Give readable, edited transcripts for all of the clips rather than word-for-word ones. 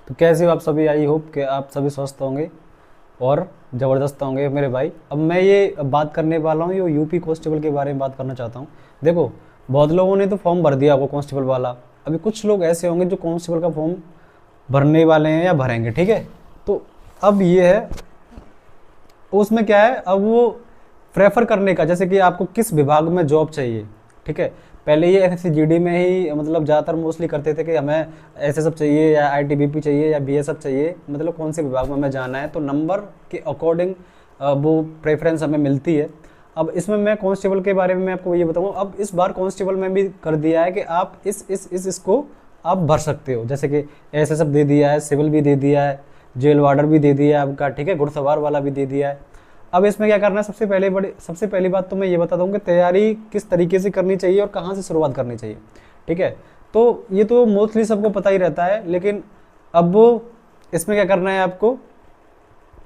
तो कैसे हो आप सभी? आई होप कि आप सभी स्वस्थ होंगे और ज़बरदस्त होंगे मेरे भाई। अब मैं ये बात करने वाला हूँ, ये यूपी कांस्टेबल के बारे में बात करना चाहता हूँ। देखो, बहुत लोगों ने तो फॉर्म भर दिया होगा कांस्टेबल वाला। अभी कुछ लोग ऐसे होंगे जो कांस्टेबल का फॉर्म भरने वाले हैं या भरेंगे, ठीक है। तो अब ये है, उसमें क्या है, अब वो प्रेफर करने का, जैसे कि आपको किस विभाग में जॉब चाहिए, ठीक है। पहले ये एसएससी में ही मतलब ज़्यादातर मोस्टली करते थे कि हमें एसएसएफ चाहिए या आईटीबीपी चाहिए या बीएसएफ चाहिए, मतलब कौन से विभाग में हमें जाना है, तो नंबर के अकॉर्डिंग वो प्रेफरेंस हमें मिलती है। अब इसमें मैं कांस्टेबल के बारे में मैं आपको ये बताऊँ, अब इस बार कांस्टेबल में भी कर दिया है कि आप इसको आप भर सकते हो। जैसे कि एसएसएफ दे दिया है, सिविल भी दे दिया है, जेल वार्डर भी दे दिया है आपका, ठीक है, घुड़सवार वाला भी दे दिया है। अब इसमें क्या करना है, सबसे पहली बात तो मैं ये बता दूं कि तैयारी किस तरीके से करनी चाहिए और कहाँ से शुरुआत करनी चाहिए, ठीक है। तो ये तो मोस्टली सबको पता ही रहता है, लेकिन अब इसमें क्या करना है आपको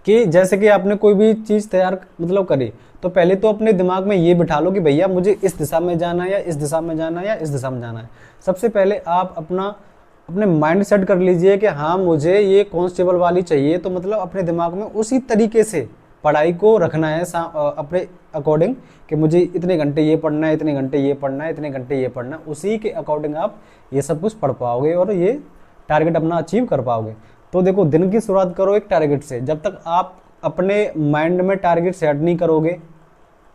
कि जैसे कि आपने कोई भी चीज़ तैयार मतलब करी, तो पहले तो अपने दिमाग में ये बिठा लो कि भैया मुझे इस दिशा में जाना है या इस दिशा में जाना है या इस दिशा में जाना है। सबसे पहले आप अपने माइंड सेट कर लीजिए कि हाँ मुझे ये कांस्टेबल वाली चाहिए, तो मतलब अपने दिमाग में उसी तरीके से पढ़ाई को रखना है अपने अकॉर्डिंग कि मुझे इतने घंटे ये पढ़ना है, इतने घंटे ये पढ़ना है, इतने घंटे ये पढ़ना है। उसी के अकॉर्डिंग आप ये सब कुछ पढ़ पाओगे और ये टारगेट अपना अचीव कर पाओगे। तो देखो, दिन की शुरुआत करो एक टारगेट से। जब तक आप अपने माइंड में टारगेट सेट नहीं करोगे,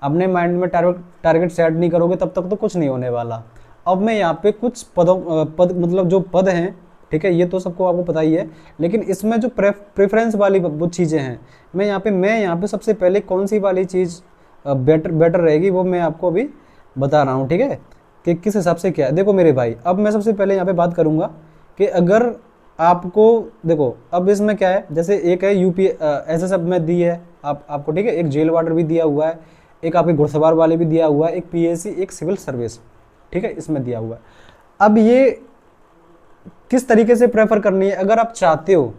अपने माइंड में टारगेट सेट नहीं करोगे, तब तक तो कुछ नहीं होने वाला। अब मैं यहाँ पे कुछ पद मतलब जो पद हैं, ठीक है, ये तो सबको आपको पता ही है, लेकिन इसमें जो प्रेफरेंस वाली वो चीज़ें हैं, मैं यहाँ पे सबसे पहले कौन सी वाली चीज़ बेटर रहेगी वो मैं आपको अभी बता रहा हूँ, ठीक है, कि किस हिसाब से क्या है। देखो मेरे भाई, अब मैं सबसे पहले यहाँ पे बात करूँगा कि अगर आपको, देखो अब इसमें क्या है, जैसे एक है यूपी एसएसएफ में दी है आपको, ठीक है, एक जेल वार्डर भी दिया हुआ है, एक आपके घुड़सवार वाले भी दिया हुआ है, एक पीएससी, एक सिविल सर्विस, ठीक है, इसमें दिया हुआ है। अब ये किस तरीके से प्रेफर करनी है, अगर आप चाहते हो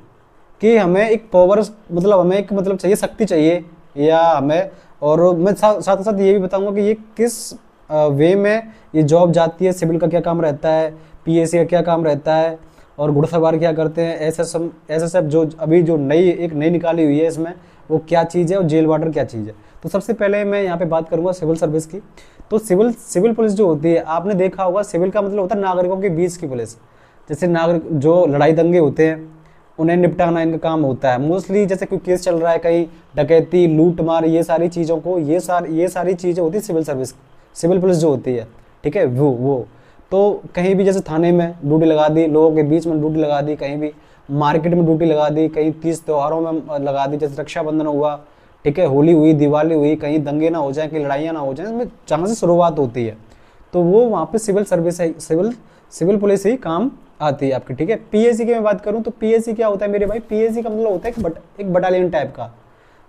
कि हमें एक पावर मतलब हमें एक मतलब चाहिए, शक्ति चाहिए, या हमें, और मैं साथ साथ ये भी बताऊंगा कि ये किस वे में ये जॉब जाती है, सिविल का क्या काम रहता है, पीएससी का क्या काम रहता है, और घुड़सवार क्या करते हैं, एसएसएफ जो अभी जो नई निकाली हुई है इसमें वो क्या चीज़ है, और जेल वार्डर क्या चीज़ है। तो सबसे पहले मैं यहाँ पे बात करूँगा सिविल सर्विस की। तो सिविल पुलिस जो होती है, आपने देखा होगा, सिविल का मतलब होता है नागरिकों के बीच की पुलिस। जैसे नागरिक जो लड़ाई दंगे होते हैं उन्हें निपटाना इनका काम होता है मोस्टली। जैसे कोई केस चल रहा है, कहीं डकैती, लूट मार, ये सारी चीज़ों को, ये सारी चीज़ें होती है सिविल पुलिस जो होती है, ठीक है, वो तो कहीं भी जैसे थाने में ड्यूटी लगा दी, लोगों के बीच में ड्यूटी लगा दी, कहीं भी मार्केट में ड्यूटी लगा दी, कहीं तीज त्योहारों में लगा दी, जैसे रक्षाबंधन हुआ, ठीक है, होली हुई, दिवाली हुई, कहीं दंगे ना हो जाए, कहीं लड़ाइयाँ ना हो जाए, इसमें जहाँ से शुरुआत होती है, तो वो वहाँ पे सिविल सर्विस है, सिविल पुलिस ही काम आती है आपकी, ठीक है। पीएससी की मैं बात करूँ तो पीएससी क्या होता है मेरे भाई, पीएससी का मतलब होता है एक बटालियन टाइप का,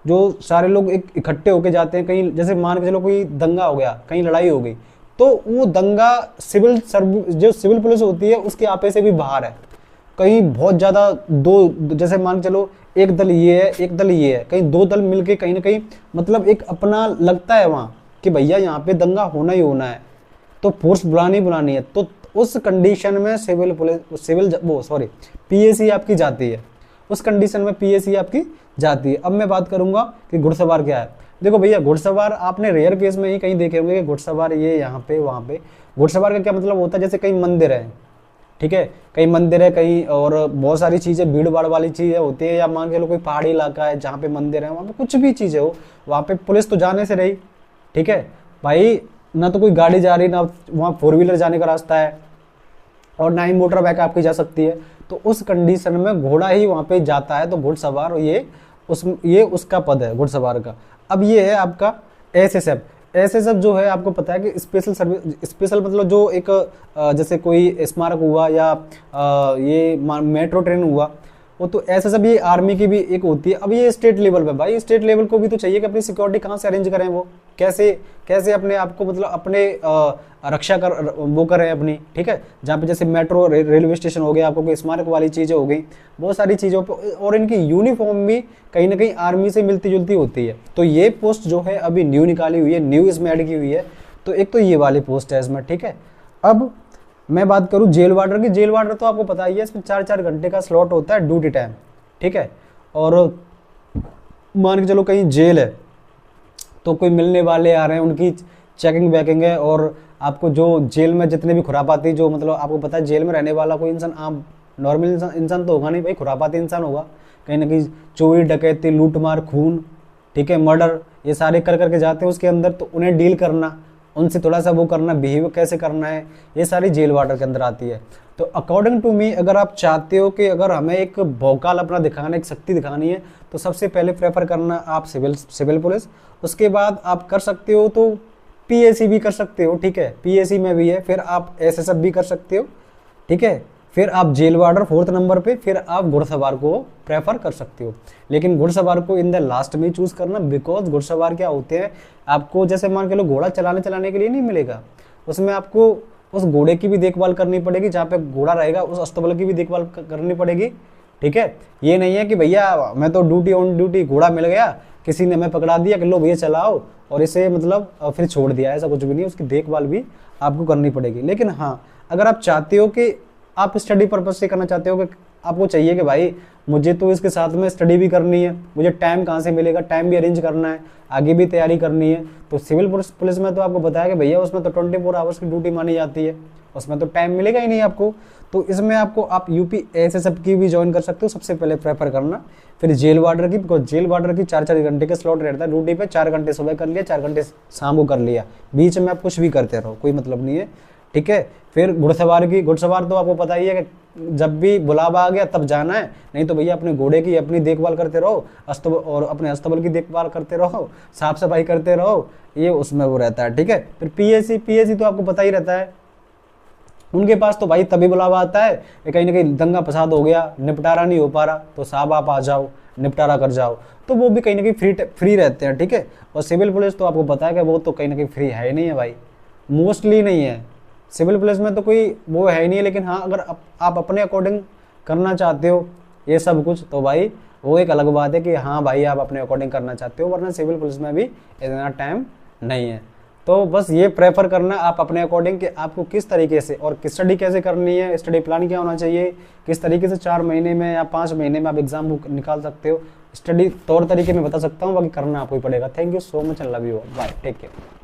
जो सारे लोग एक इकट्ठे होके जाते हैं। कहीं जैसे मान के चलो कोई दंगा हो गया, कहीं लड़ाई हो गई, तो वो दंगा जो सिविल पुलिस होती है उसके आपे से भी बाहर है। कहीं बहुत ज़्यादा जैसे मान के चलो एक दल ये है, एक दल ये है, कहीं दो दल मिलके कहीं ना कहीं मतलब एक अपना लगता है वहाँ कि भैया यहाँ पे दंगा होना ही होना है, तो फोर्स बुलानी है। तो उस कंडीशन में पीएससी आपकी जाती है, उस कंडीशन में पीएससी आपकी जाती है। अब मैं बात करूंगा कि घुड़सवार क्या है। देखो भैया, घुड़सवार आपने रेयर केस में ही कहीं देखे होंगे कि घुड़सवार ये यहाँ पे वहाँ पे। घुड़सवार का क्या मतलब होता है, जैसे कहीं मंदिर है, ठीक है, कहीं मंदिर है, कहीं और बहुत सारी चीज़ें भीड़ भाड़ वाली चीज़ें होती है, या मान के लो कोई पहाड़ी इलाका है जहाँ पे मंदिर है, वहाँ पे कुछ भी चीज़ें हो, वहाँ पे पुलिस तो जाने से रही, ठीक है भाई, ना तो कोई गाड़ी जा रही, ना वहाँ 4 व्हीलर जाने का रास्ता है, और ना ही मोटर बाइक आपकी जा सकती है। तो उस कंडीशन में घोड़ा ही वहाँ पे जाता है, तो घुड़सवार ये उसका पद है घुड़सवार का। अब ये है आपका एसएसएफ जो है, आपको पता है कि स्पेशल मतलब जो एक जैसे कोई स्मारक हुआ या ये मेट्रो ट्रेन हुआ, वो तो एसएसएफ ये आर्मी की भी एक होती है। अब ये स्टेट लेवल पे, भाई स्टेट लेवल को भी तो चाहिए कि अपनी सिक्योरिटी कहाँ से अरेंज करें, वो कैसे अपने आप को मतलब अपने रक्षा वो करें अपनी, ठीक है। जहाँ पे जैसे मेट्रो रेलवे स्टेशन हो गया, आपको कोई स्मारक वाली चीज़ें हो गई, बहुत सारी चीज़ों पे, और इनकी यूनिफॉर्म भी कहीं ना कहीं आर्मी से मिलती जुलती होती है। तो ये पोस्ट जो है अभी न्यू निकाली हुई है, न्यू इसमें ऐड की हुई है, तो एक तो ये वाली पोस्ट है इसमें, ठीक है। अब मैं बात करूँ जेल वार्डर की, जेल वार्डर तो आपको पता ही है, इसमें 4-4 घंटे का स्लॉट होता है ड्यूटी टाइम, ठीक है। और मान के चलो कहीं जेल है तो कोई मिलने वाले आ रहे हैं, उनकी चेकिंग बैकिंग है, और आपको जो जेल में जितने भी खुरापाती, जो मतलब आपको पता है जेल में रहने वाला कोई इंसान आम नॉर्मल इंसान तो होगा नहीं भाई, खुरापाती इंसान होगा, कहीं ना कहीं चोरी डकैती लूटमार खून, ठीक है, मर्डर, ये सारे कर करके जाते हैं उसके अंदर, तो उन्हें डील करना, उनसे थोड़ा सा वो करना, बिहेव कैसे करना है, ये सारी जेल वार्डर के अंदर आती है। तो अकॉर्डिंग टू मी, अगर आप चाहते हो कि अगर हमें एक भौकाल अपना दिखाना, एक शक्ति दिखानी है, तो सबसे पहले प्रेफर करना आप सिविल पुलिस, उसके बाद आप कर सकते हो तो पीएसी भी कर सकते हो, ठीक है, पीएसी में भी है, फिर आप एसएसएफ भी कर सकते हो, ठीक है, फिर आप जेल वार्डर 4th नंबर पे, फिर आप घुड़सवार को प्रेफर कर सकते हो। लेकिन घुड़सवार को इन द लास्ट में चूज करना, बिकॉज घुड़सवार क्या होते हैं, आपको जैसे मान के लो घोड़ा चलाने के लिए नहीं मिलेगा, उसमें आपको उस घोड़े की भी देखभाल करनी पड़ेगी, जहाँ पे घोड़ा रहेगा उस अस्तबल की भी देखभाल करनी पड़ेगी, ठीक है। ये नहीं है कि भैया मैं तो ड्यूटी ऑन ड्यूटी, घोड़ा मिल गया, किसी ने हमें पकड़ा दिया कि लो भैया चलाओ, और इसे मतलब फिर छोड़ दिया, ऐसा कुछ भी नहीं, उसकी देखभाल भी आपको करनी पड़ेगी। लेकिन हाँ, अगर आप चाहते हो कि आप स्टडी पर्पज से करना चाहते हो, कि आपको चाहिए कि भाई मुझे तो इसके साथ में स्टडी भी करनी है, मुझे टाइम कहाँ से मिलेगा, टाइम भी अरेंज करना है, आगे भी तैयारी करनी है, तो सिविल पुलिस में तो आपको बताया कि भैया उसमें तो 24 आवर्स की ड्यूटी मानी जाती है, उसमें तो टाइम मिलेगा ही नहीं आपको। तो इसमें आपको आप यूपी एसएसएफ की भी ज्वाइन कर सकते हो, सबसे पहले प्रेफर करना, फिर जेल वार्डर की, बिकॉज जेल वार्डर की 4-4 घंटे के स्लॉट रहता है ड्यूटी पे, 4 घंटे सुबह कर लिया, 4 घंटे शाम को कर लिया, बीच में आप कुछ भी करते रहो, कोई मतलब नहीं है, ठीक है। फिर घुड़सवार तो आपको पता ही है कि जब भी बुलावा आ गया तब जाना है, नहीं तो भैया अपने घोड़े की अपनी देखभाल करते रहो, और अपने अस्तबल की देखभाल करते रहो, साफ सफाई करते रहो, ये उसमें वो रहता है, ठीक है। फिर पीएसी तो आपको पता ही रहता है, उनके पास तो भाई तभी बुलावा आता है कहीं ना कहीं दंगा फसाद हो गया, निपटारा नहीं हो पा रहा, तो साहब आप आ जाओ, निपटारा कर जाओ, तो वो भी कहीं ना कहीं फ्री रहते हैं, ठीक है। और सिविल पुलिस तो आपको पता है कि वो तो कहीं ना कहीं फ्री है ही नहीं है भाई, मोस्टली नहीं है, सिविल पुलिस में तो कोई वो है ही नहीं है। लेकिन हाँ, अगर आप अपने अकॉर्डिंग करना चाहते हो ये सब कुछ, तो भाई वो एक अलग बात है कि हाँ भाई आप अपने अकॉर्डिंग करना चाहते हो, वरना सिविल पुलिस में भी इतना टाइम नहीं है। तो बस ये प्रेफर करना आप अपने अकॉर्डिंग कि आपको किस तरीके से और किस स्टडी कैसे करनी है, स्टडी प्लान क्या होना चाहिए, किस तरीके से 4 महीने में या 5 महीने में आप एग्जाम निकाल सकते हो, स्टडी तौर तरीके में बता सकता हूँ, बाकी करना आपको ही पड़ेगा। Thank you so much, love you, bye, take care.